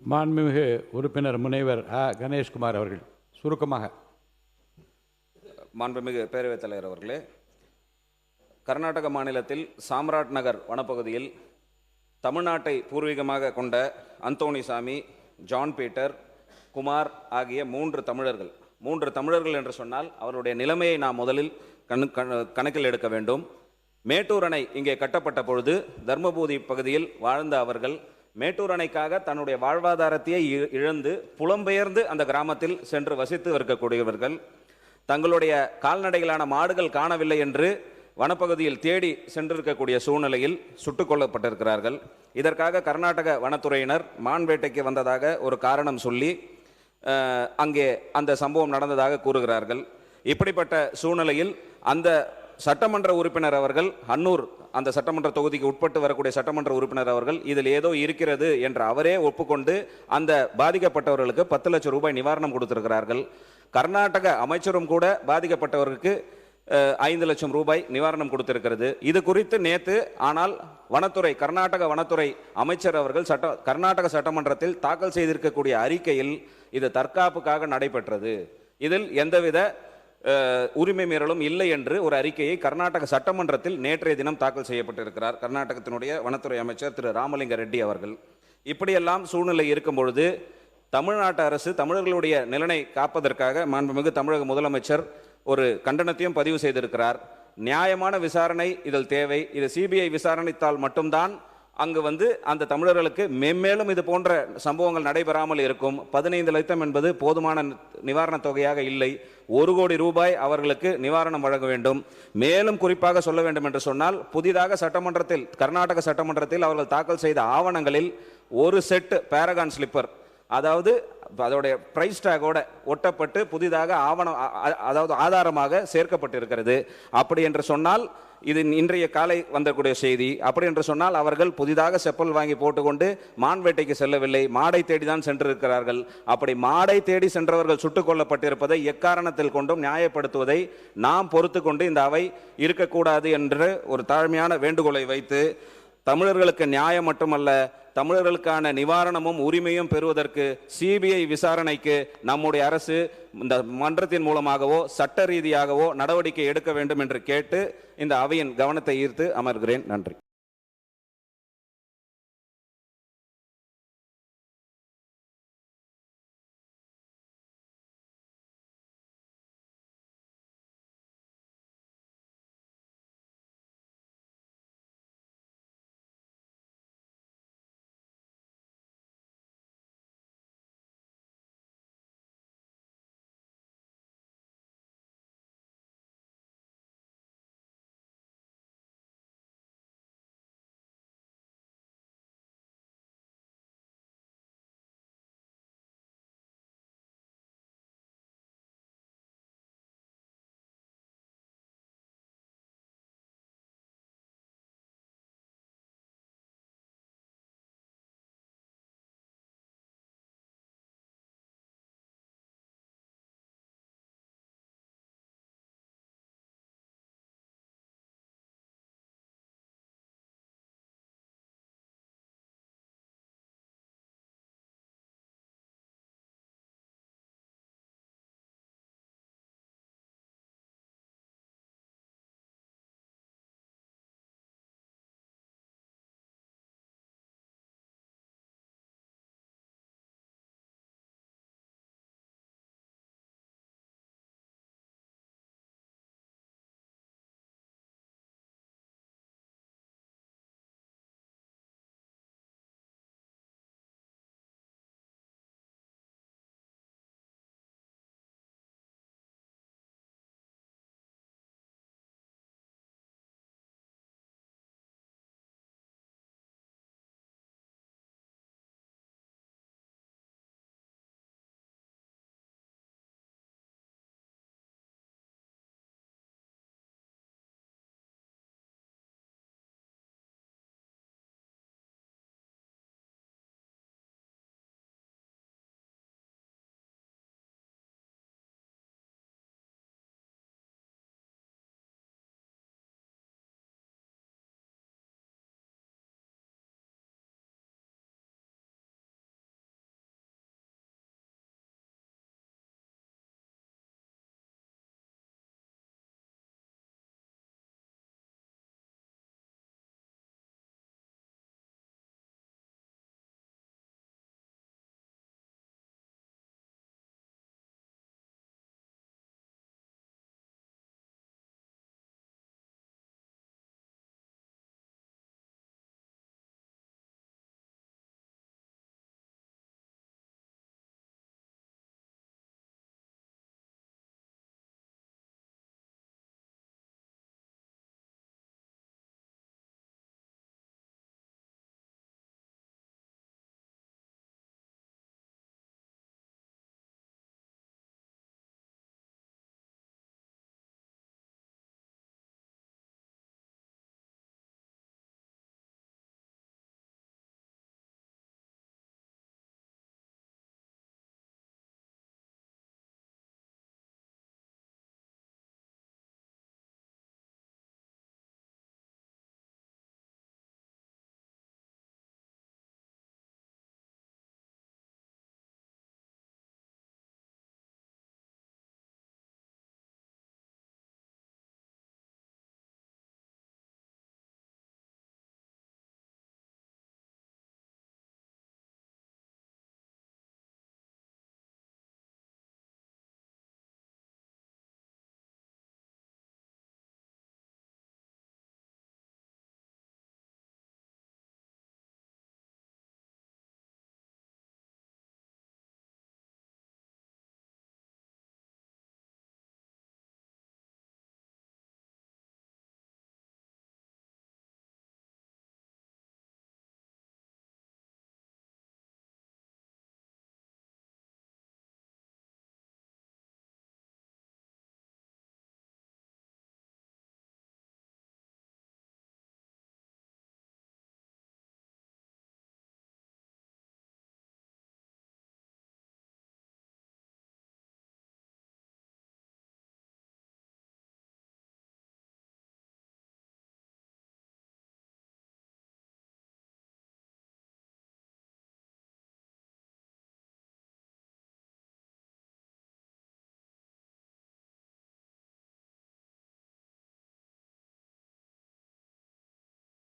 மாண்புமிகு உறுப்பினர் முனைவர் கணேஷ்குமார் அவர்கள் சுருக்கமாக. மாண்புமிகு பேரவைத் தலைவர் அவர்களே, கர்நாடக மாநிலத்தில் சாம்ராட் நகர் வனப்பகுதியில் தமிழ்நாட்டை பூர்வீகமாக கொண்ட அந்தோணிசாமி, ஜான் பீட்டர், குமார் ஆகிய மூன்று தமிழர்கள் என்று சொன்னால் அவருடைய நிலைமையை நாம் முதலில் கணக்கில் எடுக்க வேண்டும். மேட்டூர் அணை இங்கே கட்டப்பட்ட பொழுது தர்மபுரி பகுதியில் வாழ்ந்த அவர்கள் மேட்டூர் அணைக்காக தன்னுடைய வாழ்வாதாரத்தையே இழந்து புலம்பெயர்ந்து அந்த கிராமத்தில் சென்று வசித்து இருக்கக்கூடியவர்கள். தங்களுடைய கால்நடைகளான மாடுகள் காணவில்லை என்று வனப்பகுதியில் தேடி சென்றிருக்கக்கூடிய சூழ்நிலையில் சுட்டுக் கொல்லப்பட்டிருக்கிறார்கள். இதற்காக கர்நாடக வனத்துறையினர் மான் வேட்டைக்கு வந்ததாக ஒரு காரணம் சொல்லி அங்கே அந்த சம்பவம் நடந்ததாக கூறுகிறார்கள். இப்படிப்பட்ட சூழ்நிலையில் அந்த சட்டமன்ற உறுப்பினர் அவர்கள், அன்னூர் அந்த சட்டமன்ற தொகுதிக்கு உட்பட்டு வரக்கூடிய சட்டமன்ற உறுப்பினர் அவர்கள் இதில் ஏதோ இருக்கிறது என்று அவரே ஒப்புக்கொண்டு அந்த பாதிக்கப்பட்டவர்களுக்கு 10 லட்சம் ரூபாய் நிவாரணம் கொடுத்திருக்கிறார்கள். கர்நாடக அமைச்சரும் கூட பாதிக்கப்பட்டவர்களுக்கு 5 லட்சம் ரூபாய் நிவாரணம் கொடுத்திருக்கிறது. இது குறித்து நேற்று ஆனால் கர்நாடக வனத்துறை அமைச்சர் அவர்கள் கர்நாடக சட்டமன்றத்தில் தாக்கல் செய்திருக்கக்கூடிய அறிக்கையில் இது தற்காப்புக்காக நடைபெற்றது, இதில் எந்தவித உரிமை மீறலும் இல்லை என்று ஒரு அறிக்கையை கர்நாடக சட்டமன்றத்தில் நேற்றைய தினம் தாக்கல் செய்யப்பட்டிருக்கிறார் கர்நாடகத்தினுடைய வனத்துறை அமைச்சர் திரு ராமலிங்க ரெட்டி அவர்கள். இப்படியெல்லாம் சூழ்நிலை இருக்கும் பொழுது தமிழ்நாட்டு அரசு தமிழர்களுடைய நிலனை காப்பதற்காக மாண்புமிகு தமிழக முதலமைச்சர் ஒரு கண்டனத்தையும் பதிவு செய்திருக்கிறார். நியாயமான விசாரணை இதில் தேவை. இது சிபிஐ விசாரணைத்தால் மட்டும்தான் அங்கு அந்த தமிழர்களுக்கு மென்மேலும் இது போன்ற சம்பவங்கள் நடைபெறாமல் இருக்கும். 15 லட்சம் என்பது போதுமான நிவாரணத் தொகையாக இல்லை. 1 கோடி ரூபாய் அவர்களுக்கு நிவாரணம் வழங்க வேண்டும். மேலும் குறிப்பாக சொல்ல வேண்டும் என்று சொன்னால், புதிதாக கர்நாடக சட்டமன்றத்தில் அவர்கள் தாக்கல் செய்த ஆவணங்களில் ஒரு செட் பேரகான் ஸ்லிப்பர், அதாவது அதோடைய பிரைஸ் டேகோட ஒட்டப்பட்டு புதிதாக ஆதாரமாக சேர்க்கப்பட்டிருக்கிறது. அப்படி என்று சொன்னால், இது இன்றைய காலை வந்தக்கூடிய செய்தி. அப்படி என்று சொன்னால் அவர்கள் புதிதாக செப்பல் வாங்கி போட்டுக்கொண்டு மான் வேட்டைக்கு செல்லவில்லை, மாடை தேடிதான் சென்றிருக்கிறார்கள். அப்படி மாடை தேடி சென்றவர்கள் சுட்டுக் கொல்லப்பட்டிருப்பதை எக்காரணத்தில் கொண்டும் நியாயப்படுத்துவதை நாம் பொறுத்து கொண்டு இந்த அவை இருக்கக்கூடாது என்று ஒரு தாழ்மையான வேண்டுகோளை வைத்து, தமிழர்களுக்கு நியாயம் மட்டுமல்ல, தமிழர்களுக்கான நிவாரணமும் உரிமையும் பெறுவதற்கு சிபிஐ விசாரணைக்கு நம்முடைய அரசு இந்த மன்றத்தின் மூலமாகவோ சட்ட ரீதியாகவோ நடவடிக்கை எடுக்க வேண்டும் என்று கேட்டு இந்த அவையின் கவனத்தை ஈர்த்து அமர்கிறேன். நன்றி.